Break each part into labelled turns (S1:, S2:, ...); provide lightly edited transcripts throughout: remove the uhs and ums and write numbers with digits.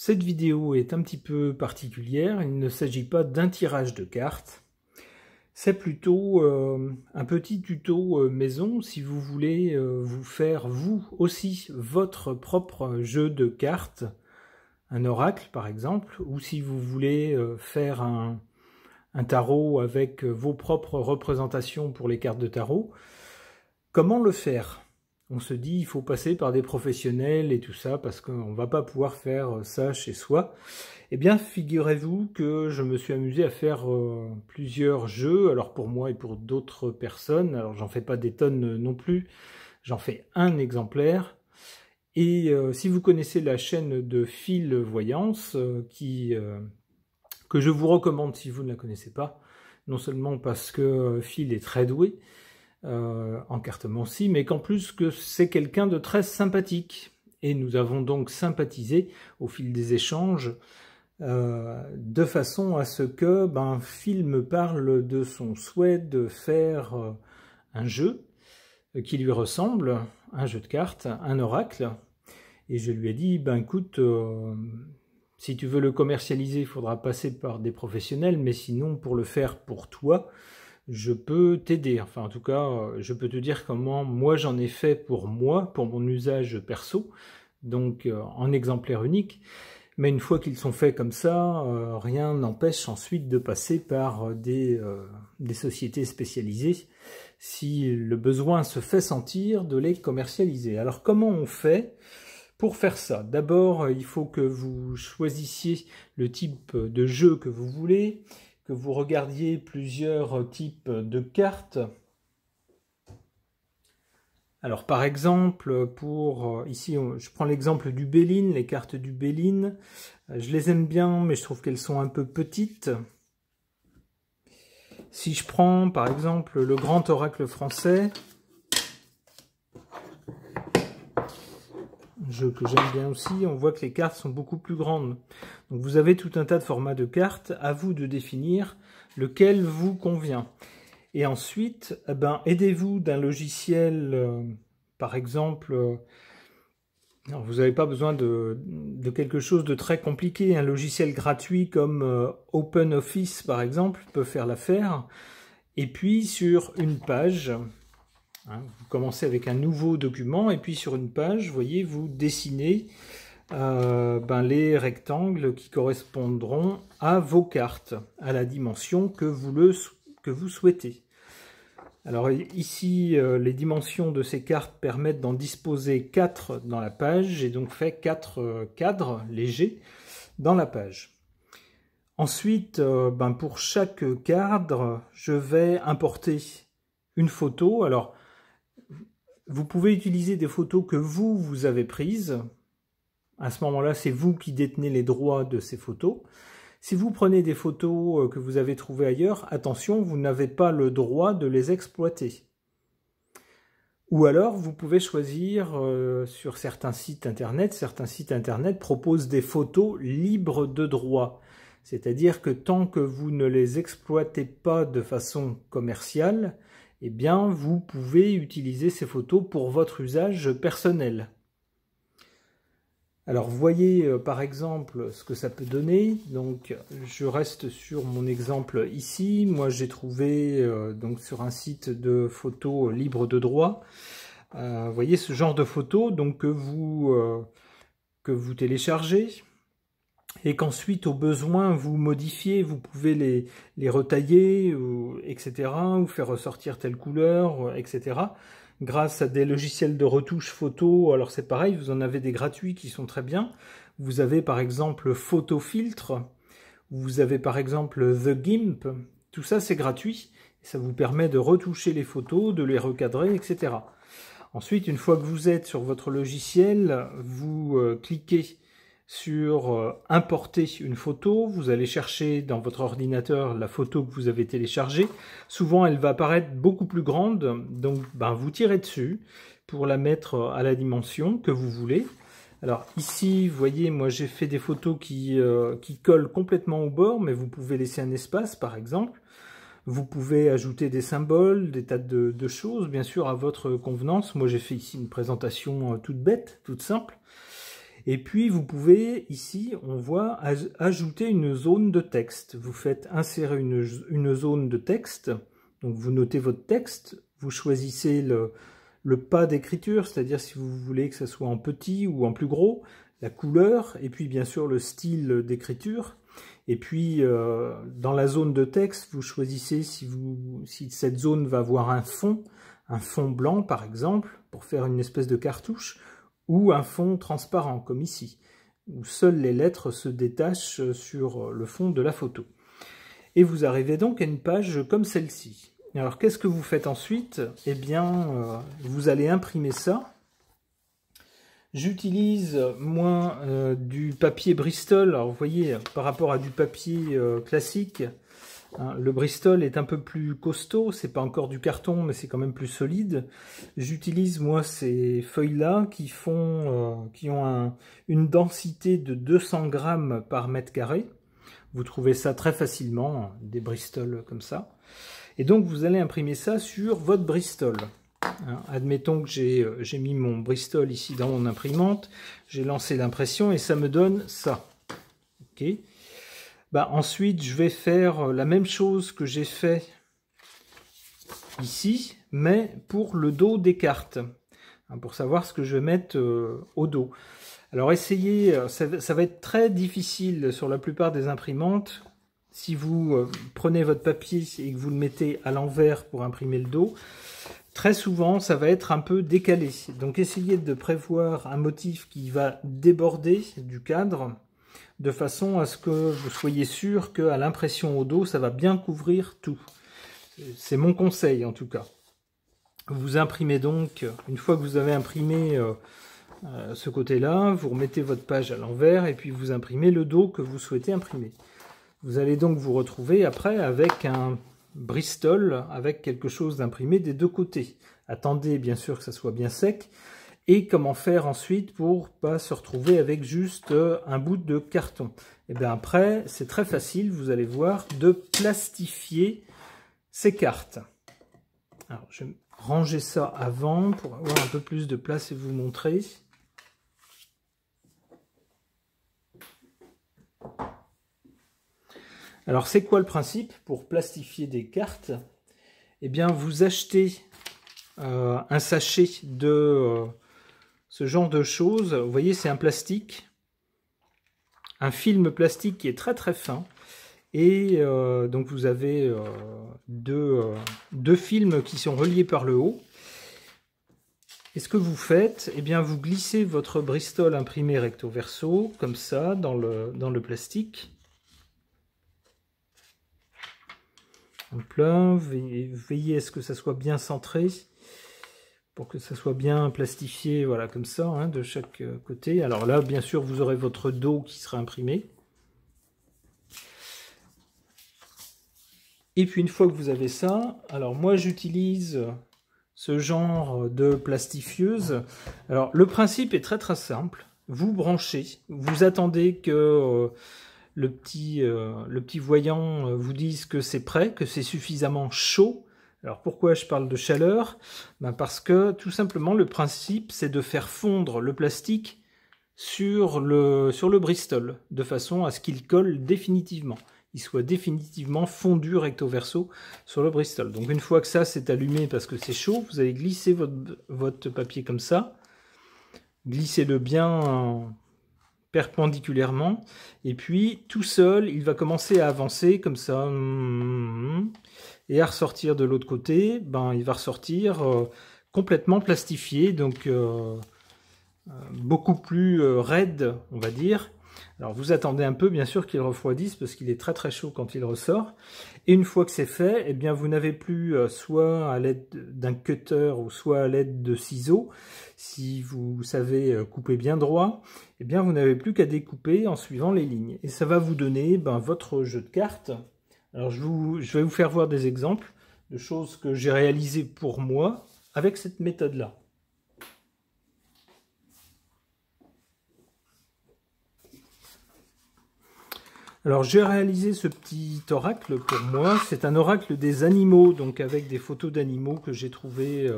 S1: Cette vidéo est un petit peu particulière, il ne s'agit pas d'un tirage de cartes, c'est plutôt un petit tuto maison si vous voulez vous faire vous aussi votre propre jeu de cartes, un oracle par exemple, ou si vous voulez faire un tarot avec vos propres représentations pour les cartes de tarot. Comment le faire ? On se dit il faut passer par des professionnels et tout ça parce qu'on ne va pas pouvoir faire ça chez soi. Eh bien, figurez-vous que je me suis amusé à faire plusieurs jeux, alors pour moi et pour d'autres personnes. Alors j'en fais pas des tonnes non plus, j'en fais un exemplaire. Et si vous connaissez la chaîne de Phil Voyance, que je vous recommande si vous ne la connaissez pas, non seulement parce que Phil est très doué, en cartomancie, mais qu'en plus que c'est quelqu'un de très sympathique. Et nous avons donc sympathisé au fil des échanges de façon à ce que Phil me parle de son souhait de faire un jeu qui lui ressemble, un jeu de cartes, un oracle. Et je lui ai dit, écoute, si tu veux le commercialiser, il faudra passer par des professionnels, mais sinon, pour le faire pour toi, je peux t'aider. Enfin, en tout cas, je peux te dire comment moi j'en ai fait pour moi, pour mon usage perso, donc en exemplaire unique. Mais une fois qu'ils sont faits comme ça, rien n'empêche ensuite de passer par des sociétés spécialisées si le besoin se fait sentir de les commercialiser. Alors comment on fait pour faire ça? D'abord, il faut que vous choisissiez le type de jeu que vous voulez, que vous regardiez plusieurs types de cartes. Alors par exemple, ici je prends l'exemple du Béline, les cartes du Béline. Je les aime bien, mais je trouve qu'elles sont un peu petites. Si je prends par exemple le Grand Oracle français, jeu que j'aime bien aussi, on voit que les cartes sont beaucoup plus grandes. Donc vous avez tout un tas de formats de cartes, à vous de définir lequel vous convient. Et ensuite, aidez-vous d'un logiciel, par exemple, alors vous n'avez pas besoin de quelque chose de très compliqué, un logiciel gratuit comme OpenOffice par exemple peut faire l'affaire. Et puis sur une page, vous commencez avec un nouveau document et puis sur une page, vous voyez, vous dessinez les rectangles qui correspondront à vos cartes, à la dimension que vous souhaitez. Alors ici, les dimensions de ces cartes permettent d'en disposer 4 dans la page. J'ai donc fait 4 cadres légers dans la page. Ensuite, pour chaque cadre, je vais importer une photo. Alors, vous pouvez utiliser des photos que vous avez prises. À ce moment-là, c'est vous qui détenez les droits de ces photos. Si vous prenez des photos que vous avez trouvées ailleurs, attention, vous n'avez pas le droit de les exploiter. Ou alors, vous pouvez choisir sur certains sites internet proposent des photos libres de droit. C'est-à-dire que tant que vous ne les exploitez pas de façon commerciale, eh bien, vous pouvez utiliser ces photos pour votre usage personnel. Alors, voyez par exemple ce que ça peut donner. Donc, je reste sur mon exemple ici. Moi, j'ai trouvé donc sur un site de photos libre de droit. Voyez ce genre de photos donc que vous téléchargez et qu'ensuite, au besoin, vous modifiez. Vous pouvez les retailler, etc., ou faire ressortir telle couleur, etc., grâce à des logiciels de retouche photo. Alors c'est pareil, vous en avez des gratuits qui sont très bien. Vous avez par exemple Photofiltre, vous avez par exemple The Gimp. Tout ça c'est gratuit. Ça vous permet de retoucher les photos, de les recadrer, etc. Ensuite, une fois que vous êtes sur votre logiciel, vous cliquez sur importer une photo, vous allez chercher dans votre ordinateur la photo que vous avez téléchargée. Souvent elle va apparaître beaucoup plus grande, donc vous tirez dessus pour la mettre à la dimension que vous voulez. Alors ici, vous voyez, moi j'ai fait des photos qui collent complètement au bord, mais vous pouvez laisser un espace par exemple. Vous pouvez ajouter des symboles, des tas de choses, bien sûr à votre convenance. Moi j'ai fait ici une présentation toute bête, toute simple. Et puis vous pouvez, ici, on voit, ajouter une zone de texte. Vous faites insérer une zone de texte, donc vous notez votre texte, vous choisissez le pas d'écriture, c'est-à-dire si vous voulez que ça soit en petit ou en plus gros, la couleur, et puis bien sûr le style d'écriture. Et puis dans la zone de texte, vous choisissez si cette zone va avoir un fond blanc par exemple, pour faire une espèce de cartouche, ou un fond transparent comme ici, où seules les lettres se détachent sur le fond de la photo. Et vous arrivez donc à une page comme celle-ci. Alors qu'est-ce que vous faites ensuite? Eh bien, vous allez imprimer ça. J'utilise, moi, du papier Bristol. Alors, vous voyez, par rapport à du papier classique, hein, le Bristol est un peu plus costaud. C'est pas encore du carton, mais c'est quand même plus solide. J'utilise, moi, ces feuilles-là qui ont une densité de 200 grammes par mètre carré. Vous trouvez ça très facilement, des Bristol comme ça. Et donc, vous allez imprimer ça sur votre Bristol. Admettons que j'ai mis mon Bristol ici dans mon imprimante, j'ai lancé l'impression et ça me donne ça. Ok. Bah, ensuite, je vais faire la même chose que j'ai fait ici, mais pour le dos des cartes, pour savoir ce que je vais mettre au dos. Alors essayez, ça va être très difficile sur la plupart des imprimantes. Si vous prenez votre papier et que vous le mettez à l'envers pour imprimer le dos, très souvent, ça va être un peu décalé. Donc, essayez de prévoir un motif qui va déborder du cadre, de façon à ce que vous soyez sûr qu'à l'impression au dos, ça va bien couvrir tout. C'est mon conseil, en tout cas. Vous imprimez donc, une fois que vous avez imprimé ce côté-là, vous remettez votre page à l'envers et puis vous imprimez le dos que vous souhaitez imprimer. Vous allez donc vous retrouver après avec un Bristol avec quelque chose d'imprimé des deux côtés. Attendez bien sûr que ça soit bien sec. Et comment faire ensuite pour pas se retrouver avec juste un bout de carton? Et bien après, c'est très facile, vous allez voir, de plastifier ces cartes. Alors je vais ranger ça avant pour avoir un peu plus de place et vous montrer. Alors, c'est quoi le principe pour plastifier des cartes? Eh bien, vous achetez un sachet de ce genre de choses. Vous voyez, c'est un plastique, un film plastique qui est très très fin. Et donc, vous avez deux films qui sont reliés par le haut. Et ce que vous faites, eh bien, vous glissez votre Bristol imprimé recto verso, comme ça, dans le plastique. Donc là, veillez à ce que ça soit bien centré, pour que ça soit bien plastifié, voilà, comme ça, hein, de chaque côté. Alors là, bien sûr, vous aurez votre dos qui sera imprimé. Et puis une fois que vous avez ça, alors moi j'utilise ce genre de plastifieuse. Alors le principe est très très simple. Vous branchez, vous attendez que le petit voyant vous dise que c'est prêt, que c'est suffisamment chaud. Alors pourquoi je parle de chaleur? Ben parce que tout simplement le principe c'est de faire fondre le plastique sur le Bristol, de façon à ce qu'il colle définitivement. Il soit définitivement fondu recto verso sur le Bristol. Donc une fois que ça c'est allumé parce que c'est chaud, vous allez glisser votre papier comme ça. Glissez-le bien perpendiculairement, et puis tout seul il va commencer à avancer comme ça, et à ressortir de l'autre côté. Ben il va ressortir complètement plastifié, donc beaucoup plus raide, on va dire. Alors vous attendez un peu bien sûr qu'il refroidisse parce qu'il est très très chaud quand il ressort. Et une fois que c'est fait, eh bien vous n'avez plus soit à l'aide d'un cutter ou soit à l'aide de ciseaux. Si vous savez couper bien droit, eh bien vous n'avez plus qu'à découper en suivant les lignes. Et ça va vous donner votre jeu de cartes. Alors je vais vous faire voir des exemples de choses que j'ai réalisées pour moi avec cette méthode-là. Alors j'ai réalisé ce petit oracle pour moi, c'est un oracle des animaux, donc avec des photos d'animaux que j'ai trouvées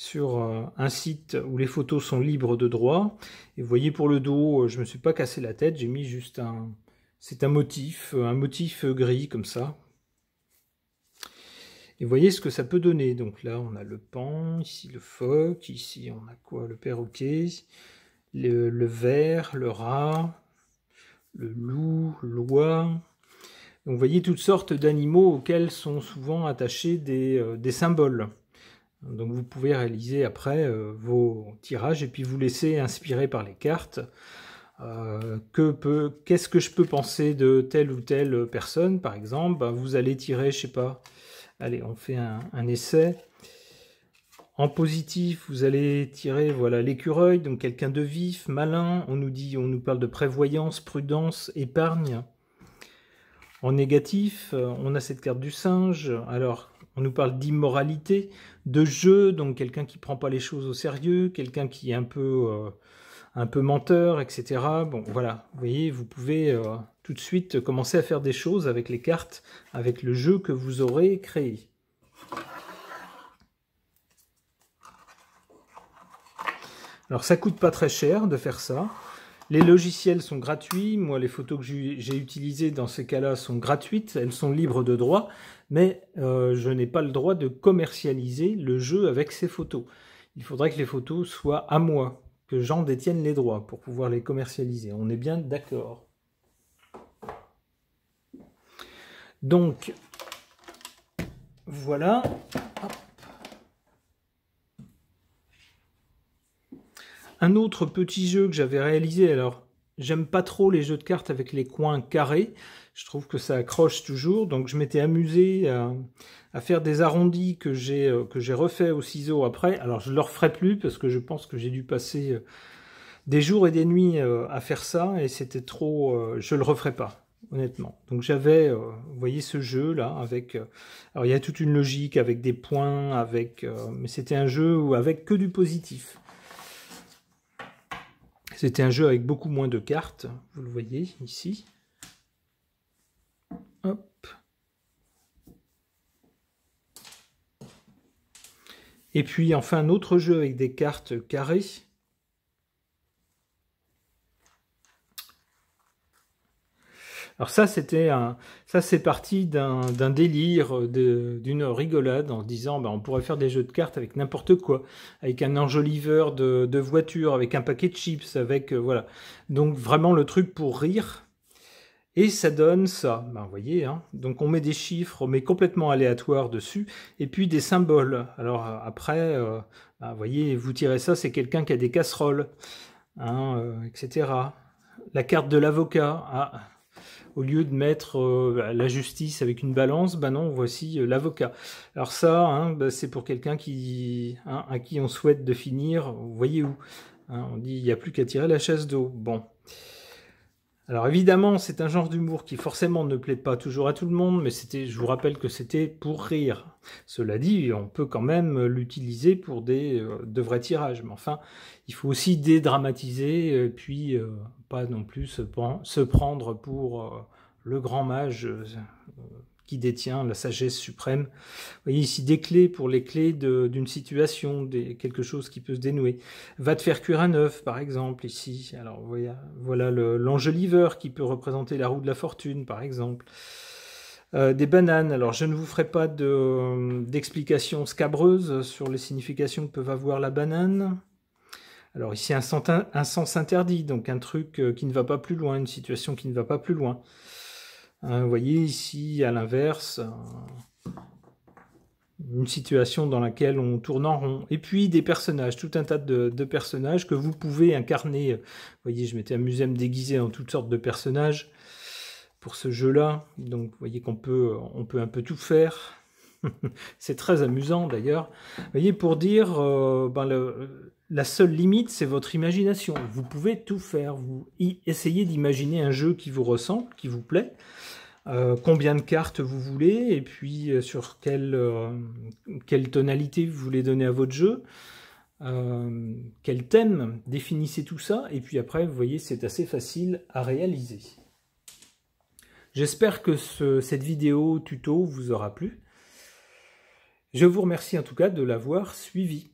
S1: sur un site où les photos sont libres de droit. Et vous voyez, pour le dos, je ne me suis pas cassé la tête, j'ai mis juste un... C'est un motif gris comme ça. Et vous voyez ce que ça peut donner. Donc là, on a le paon, ici le phoque, ici on a quoi? Le perroquet, le ver, le rat, le loup, l'oie. Donc vous voyez toutes sortes d'animaux auxquels sont souvent attachés des symboles. Donc vous pouvez réaliser après vos tirages et puis vous laisser inspirer par les cartes. Qu'est-ce que je peux penser de telle ou telle personne, par exemple? Ben, vous allez tirer, je sais pas. Allez, on fait un essai. En positif, vous allez tirer, voilà, l'écureuil, donc quelqu'un de vif, malin. On nous parle de prévoyance, prudence, épargne. En négatif, on a cette carte du singe. Alors, on nous parle d'immoralité, de jeu, donc quelqu'un qui prend pas les choses au sérieux, quelqu'un qui est un peu menteur, etc. Bon, voilà, vous voyez, vous pouvez tout de suite commencer à faire des choses avec les cartes, avec le jeu que vous aurez créé. Alors, ça coûte pas très cher de faire ça. Les logiciels sont gratuits. Moi, les photos que j'ai utilisées dans ces cas-là sont gratuites. Elles sont libres de droit, mais je n'ai pas le droit de commercialiser le jeu avec ces photos. Il faudrait que les photos soient à moi, que j'en détienne les droits pour pouvoir les commercialiser. On est bien d'accord. Donc, voilà. Hop. Un autre petit jeu que j'avais réalisé, alors j'aime pas trop les jeux de cartes avec les coins carrés, je trouve que ça accroche toujours, donc je m'étais amusé à faire des arrondis que j'ai refait au ciseau après. Alors je ne le referai plus parce que je pense que j'ai dû passer des jours et des nuits à faire ça et c'était trop... je le referai pas, honnêtement. Donc j'avais, vous voyez ce jeu là, avec... alors il y a toute une logique avec des points, mais c'était un jeu avec que du positif. C'était un jeu avec beaucoup moins de cartes, vous le voyez ici. Hop. Et puis enfin un autre jeu avec des cartes carrées. Alors ça, c'est parti d'un délire, d'une rigolade en se disant, on pourrait faire des jeux de cartes avec n'importe quoi, avec un enjoliveur de voiture, avec un paquet de chips, avec voilà. Donc vraiment le truc pour rire. Et ça donne ça. Vous voyez, hein, donc on met des chiffres, on met complètement aléatoires dessus, et puis des symboles. Alors après, vous voyez, vous tirez ça, c'est quelqu'un qui a des casseroles, hein, etc. La carte de l'avocat. Ah. Au lieu de mettre la justice avec une balance, non, voici l'avocat. Alors ça, hein, c'est pour quelqu'un à qui on souhaite de finir, vous voyez où, hein, on dit il n'y a plus qu'à tirer la chasse d'eau. Bon. Alors évidemment, c'est un genre d'humour qui forcément ne plaît pas toujours à tout le monde, mais je vous rappelle que c'était pour rire. Cela dit, on peut quand même l'utiliser pour de vrais tirages. Mais enfin, il faut aussi dédramatiser, et puis pas non plus se prendre pour le grand mage qui détient la sagesse suprême. Vous voyez ici des clés pour les clés d'une situation, quelque chose qui peut se dénouer. Va te faire cuire un œuf, par exemple, ici. Alors voilà l'enjoliveur qui peut représenter la roue de la fortune, par exemple. Des bananes. Alors je ne vous ferai pas d'explications scabreuses sur les significations que peuvent avoir la banane. Alors ici un sens interdit, donc un truc qui ne va pas plus loin, une situation qui ne va pas plus loin. Vous voyez ici, à l'inverse, une situation dans laquelle on tourne en rond. Et puis des personnages, tout un tas de personnages que vous pouvez incarner. Vous voyez, je m'étais amusé à me déguiser en toutes sortes de personnages pour ce jeu-là. Donc vous voyez qu'on peut un peu tout faire. C'est très amusant d'ailleurs. Vous voyez, pour dire, la seule limite, c'est votre imagination. Vous pouvez tout faire. Vous essayez d'imaginer un jeu qui vous ressemble, qui vous plaît. Combien de cartes vous voulez, et puis sur quelle tonalité vous voulez donner à votre jeu, quel thème, définissez tout ça, et puis après, vous voyez, c'est assez facile à réaliser. J'espère que cette vidéo tuto vous aura plu. Je vous remercie en tout cas de l'avoir suivi.